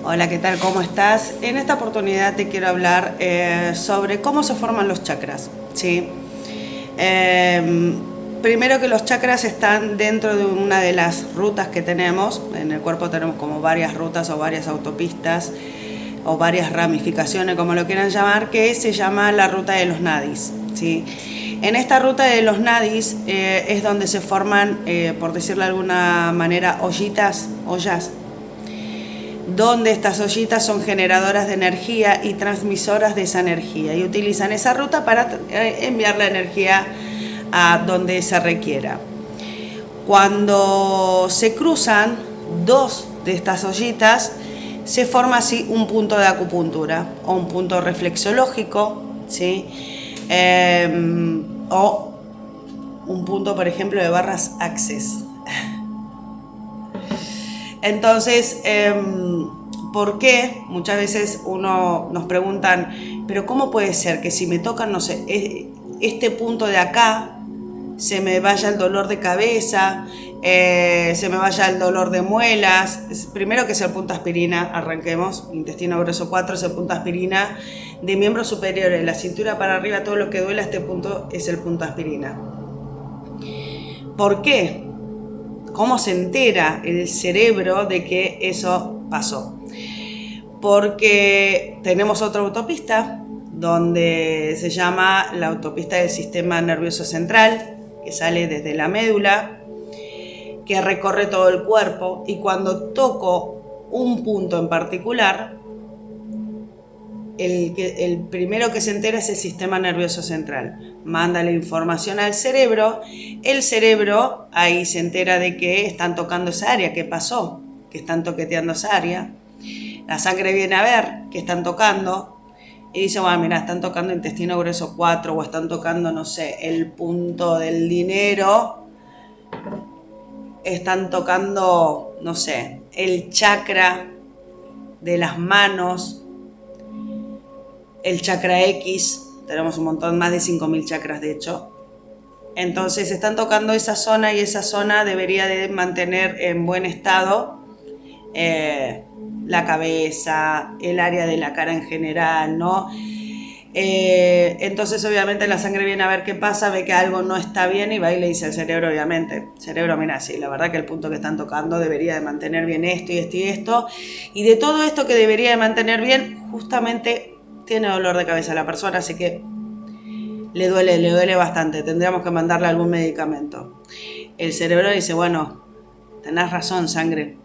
Hola, ¿qué tal? ¿Cómo estás? En esta oportunidad te quiero hablar sobre cómo se forman los chakras, ¿sí? Eh, Primero que los chakras están dentro de una de las rutas que tenemos. En el cuerpo tenemos como varias rutas o varias autopistas o varias ramificaciones, como lo quieran llamar, que se llama la ruta de los nadis, ¿sí? En esta ruta de los nadis es donde se forman, por decirlo de alguna manera, ollas, donde estas ollitas son generadoras de energía y transmisoras de esa energía y utilizan esa ruta para enviar la energía a donde se requiera. Cuando se cruzan dos de estas ollitas, se forma así un punto de acupuntura o un punto reflexológico, ¿sí? O un punto, por ejemplo, de barras access. Entonces, ¿por qué? Muchas veces nos preguntan, pero ¿cómo puede ser que si me tocan, no sé, este punto de acá, se me vaya el dolor de cabeza, se me vaya el dolor de muelas? Primero que es el punto aspirina, arranquemos, intestino grueso 4 es el punto aspirina, de miembros superiores, la cintura para arriba, todo lo que duele a este punto es el punto aspirina. ¿Por qué? ¿Cómo se entera el cerebro de que eso pasó? Porque tenemos otra autopista donde se llama la autopista del sistema nervioso central, que sale desde la médula, que recorre todo el cuerpo, y cuando toco un punto en particular, el primero que se entera es el sistema nervioso central. Manda la información al cerebro, el cerebro ahí se entera de que están tocando esa área, qué pasó, que están toqueteando esa área. La sangre viene a ver qué están tocando y dice, bueno, mira, están tocando intestino grueso 4 o están tocando, no sé, el punto del dinero, están tocando, no sé, el chakra de las manos, el chakra X, tenemos un montón, más de 5.000 chakras de hecho. Entonces están tocando esa zona y esa zona debería de mantener en buen estado la cabeza, el área de la cara en general, ¿no? Entonces obviamente la sangre viene a ver qué pasa, ve que algo no está bien y va y le dice al cerebro, obviamente, cerebro, mira, sí, la verdad que el punto que están tocando debería de mantener bien esto y esto y esto, y de todo esto que debería de mantener bien, justamente tiene dolor de cabeza la persona, así que le duele bastante, tendríamos que mandarle algún medicamento. El cerebro dice, bueno, tenés razón, sangre,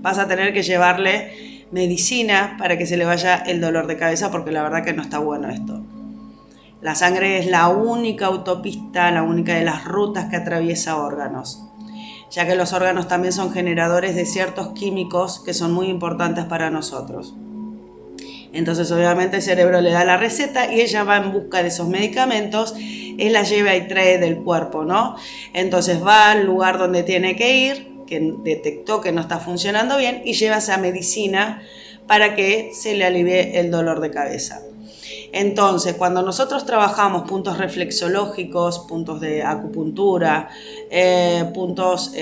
vas a tener que llevarle medicina para que se le vaya el dolor de cabeza, porque la verdad que no está bueno esto. La sangre es la única autopista, la única de las rutas que atraviesa órganos, ya que los órganos también son generadores de ciertos químicos que son muy importantes para nosotros. Entonces obviamente el cerebro le da la receta y ella va en busca de esos medicamentos, él la lleva y trae del cuerpo, ¿no? Entonces va al lugar donde tiene que ir, que detectó que no está funcionando bien, y lleva esa medicina para que se le alivie el dolor de cabeza. Entonces, cuando nosotros trabajamos puntos reflexológicos, puntos de acupuntura, puntos,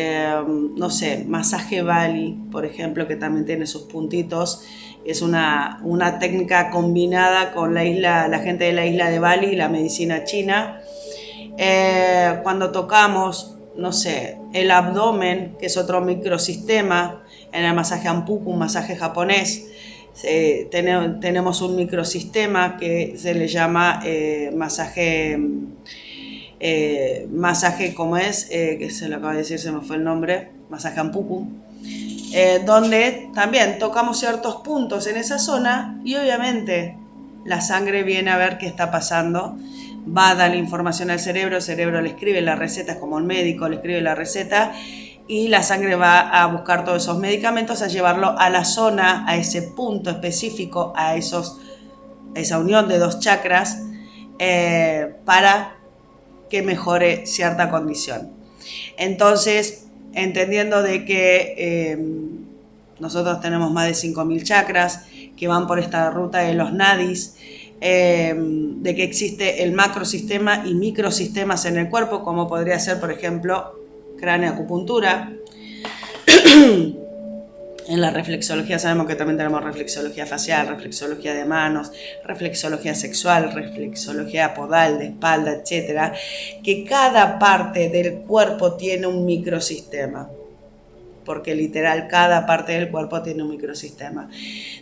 no sé, masaje Bali, por ejemplo, que también tiene sus puntitos, es una técnica combinada con la gente de la isla de Bali y la medicina china. Cuando tocamos, no sé, el abdomen, que es otro microsistema, en el masaje Anpuku, un masaje japonés, tenemos un microsistema que se le llama masaje, ¿cómo es? Que se lo acaba de decir, se me fue el nombre, masaje Anpuku, donde también tocamos ciertos puntos en esa zona y obviamente la sangre viene a ver qué está pasando, va a dar la información al cerebro, el cerebro le escribe la receta, es como el médico le escribe la receta, y la sangre va a buscar todos esos medicamentos, a llevarlo a la zona, a ese punto específico, a esa unión de dos chakras, para que mejore cierta condición. Entonces, entendiendo de que nosotros tenemos más de 5.000 chakras que van por esta ruta de los nadis, de que existe el macrosistema y microsistemas en el cuerpo, como podría ser, por ejemplo, cráneo acupuntura, En la reflexología sabemos que también tenemos reflexología facial, reflexología de manos, reflexología sexual, reflexología podal, de espalda, etcétera, que cada parte del cuerpo tiene un microsistema, porque literal cada parte del cuerpo tiene un microsistema.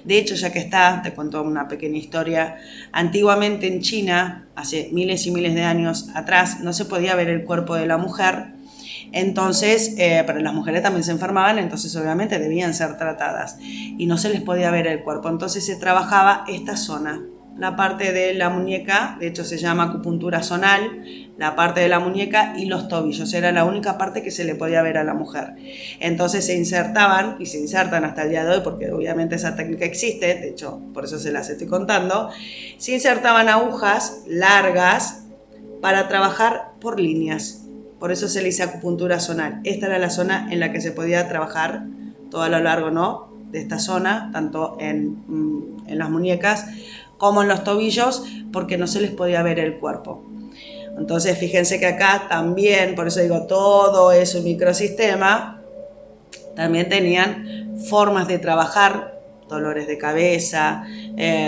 De hecho, ya que está, te cuento una pequeña historia. Antiguamente en China, hace miles y miles de años atrás, no se podía ver el cuerpo de la mujer. Entonces, pero las mujeres también se enfermaban, entonces obviamente debían ser tratadas y no se les podía ver el cuerpo. Entonces se trabajaba esta zona, la parte de la muñeca, de hecho se llama acupuntura zonal, la parte de la muñeca y los tobillos, era la única parte que se le podía ver a la mujer. Entonces se insertaban, y se insertan hasta el día de hoy, porque obviamente esa técnica existe, de hecho por eso se las estoy contando, se insertaban agujas largas para trabajar por líneas. Por eso se le dice acupuntura zonal. Esta era la zona en la que se podía trabajar todo a lo largo, ¿no?, de esta zona, tanto en las muñecas como en los tobillos, porque no se les podía ver el cuerpo. Entonces, fíjense que acá también, por eso digo, todo es un microsistema, también tenían formas de trabajar, dolores de cabeza,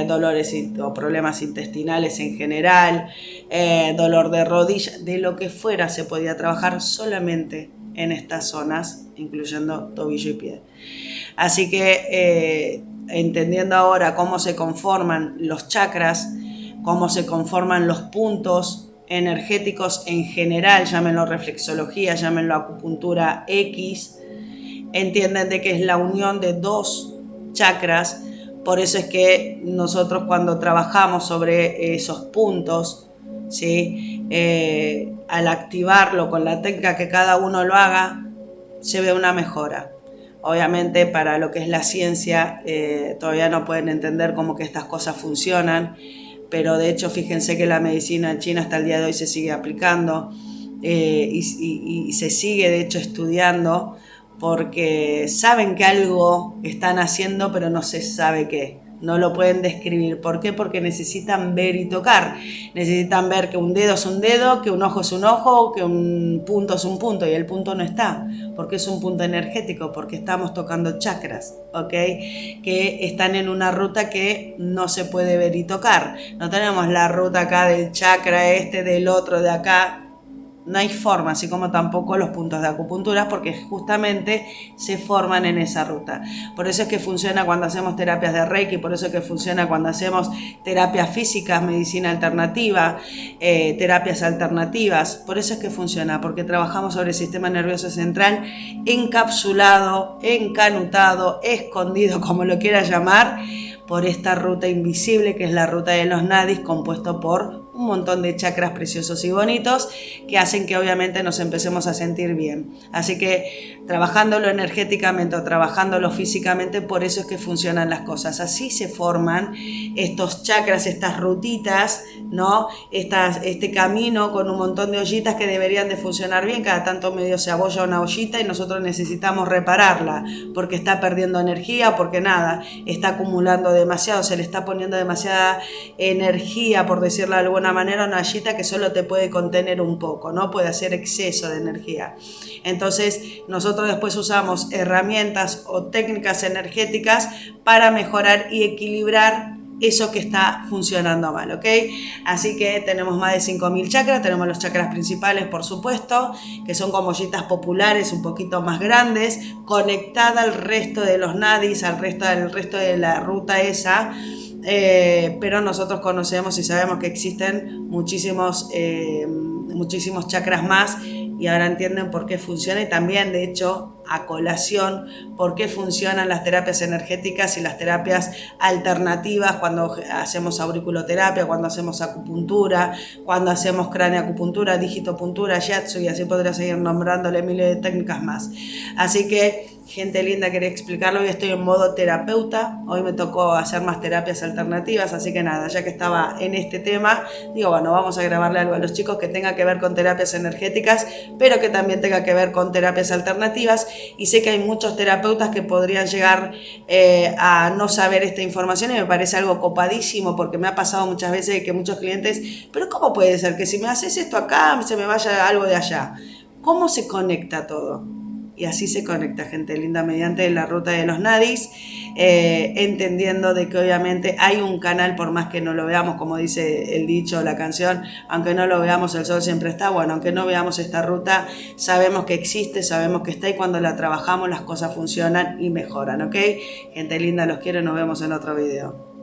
dolores o problemas intestinales en general, dolor de rodilla, de lo que fuera se podía trabajar solamente en estas zonas, incluyendo tobillo y pie. Así que entendiendo ahora cómo se conforman los chakras, cómo se conforman los puntos energéticos en general, llámenlo reflexología, llámenlo acupuntura X, entienden de que es la unión de dos chakras. Por eso es que nosotros cuando trabajamos sobre esos puntos, ¿sí?, al activarlo con la técnica que cada uno lo haga, se ve una mejora. Obviamente para lo que es la ciencia todavía no pueden entender cómo que estas cosas funcionan, pero de hecho fíjense que la medicina en China hasta el día de hoy se sigue aplicando y se sigue de hecho estudiando, porque saben que algo están haciendo, pero no se sabe qué. No lo pueden describir. ¿Por qué? Porque necesitan ver y tocar. Necesitan ver que un dedo es un dedo, que un ojo es un ojo, que un punto es un punto, y el punto no está, porque es un punto energético, porque estamos tocando chakras, ¿ok?, que están en una ruta que no se puede ver y tocar. No tenemos la ruta acá del chakra este, del otro de acá. No hay forma, así como tampoco los puntos de acupuntura, porque justamente se forman en esa ruta. Por eso es que funciona cuando hacemos terapias de Reiki, por eso es que funciona cuando hacemos terapias físicas, medicina alternativa, terapias alternativas. Por eso es que funciona, porque trabajamos sobre el sistema nervioso central encapsulado, encanutado, escondido, como lo quiera llamar, por esta ruta invisible que es la ruta de los nadis, compuesto por un montón de chakras preciosos y bonitos que hacen que obviamente nos empecemos a sentir bien. Así que trabajándolo energéticamente o trabajándolo físicamente, por eso es que funcionan las cosas. Así se forman estos chakras, estas rutitas, ¿no? Este camino con un montón de ollitas que deberían de funcionar bien. Cada tanto medio se abolla una ollita y nosotros necesitamos repararla porque está perdiendo energía, porque nada, está acumulando demasiado, se le está poniendo demasiada energía, por decirlo de alguna manera, una ollita que solo te puede contener un poco, ¿no? Puede hacer exceso de energía. Entonces nosotros después usamos herramientas o técnicas energéticas para mejorar y equilibrar eso que está funcionando mal, ¿ok? Así que tenemos más de 5.000 chakras, tenemos los chakras principales, por supuesto, que son como ollitas populares un poquito más grandes, conectada al resto de los nadis, al resto de la ruta esa, pero nosotros conocemos y sabemos que existen muchísimos chakras más, y ahora entienden por qué funciona, y también de hecho a colación por qué funcionan las terapias energéticas y las terapias alternativas cuando hacemos auriculoterapia, cuando hacemos acupuntura, cuando hacemos craneoacupuntura, digitopuntura, shiatsu, y así podría seguir nombrándole miles de técnicas más. Así que, gente linda, quería explicarlo. Hoy estoy en modo terapeuta, hoy me tocó hacer más terapias alternativas, así que nada, ya que estaba en este tema, digo, bueno, vamos a grabarle algo a los chicos que tenga que ver con terapias energéticas, pero que también tenga que ver con terapias alternativas, y sé que hay muchos terapeutas que podrían llegar a no saber esta información, y me parece algo copadísimo, porque me ha pasado muchas veces que muchos clientes, pero ¿cómo puede ser que si me haces esto acá, se me vaya algo de allá? ¿Cómo se conecta todo? Y así se conecta, gente linda, mediante la ruta de los nadis, entendiendo de que obviamente hay un canal, por más que no lo veamos, como dice el dicho, la canción, aunque no lo veamos, el sol siempre está. Bueno, aunque no veamos esta ruta, sabemos que existe, sabemos que está, y cuando la trabajamos las cosas funcionan y mejoran, ¿ok? Gente linda, los quiero, nos vemos en otro video.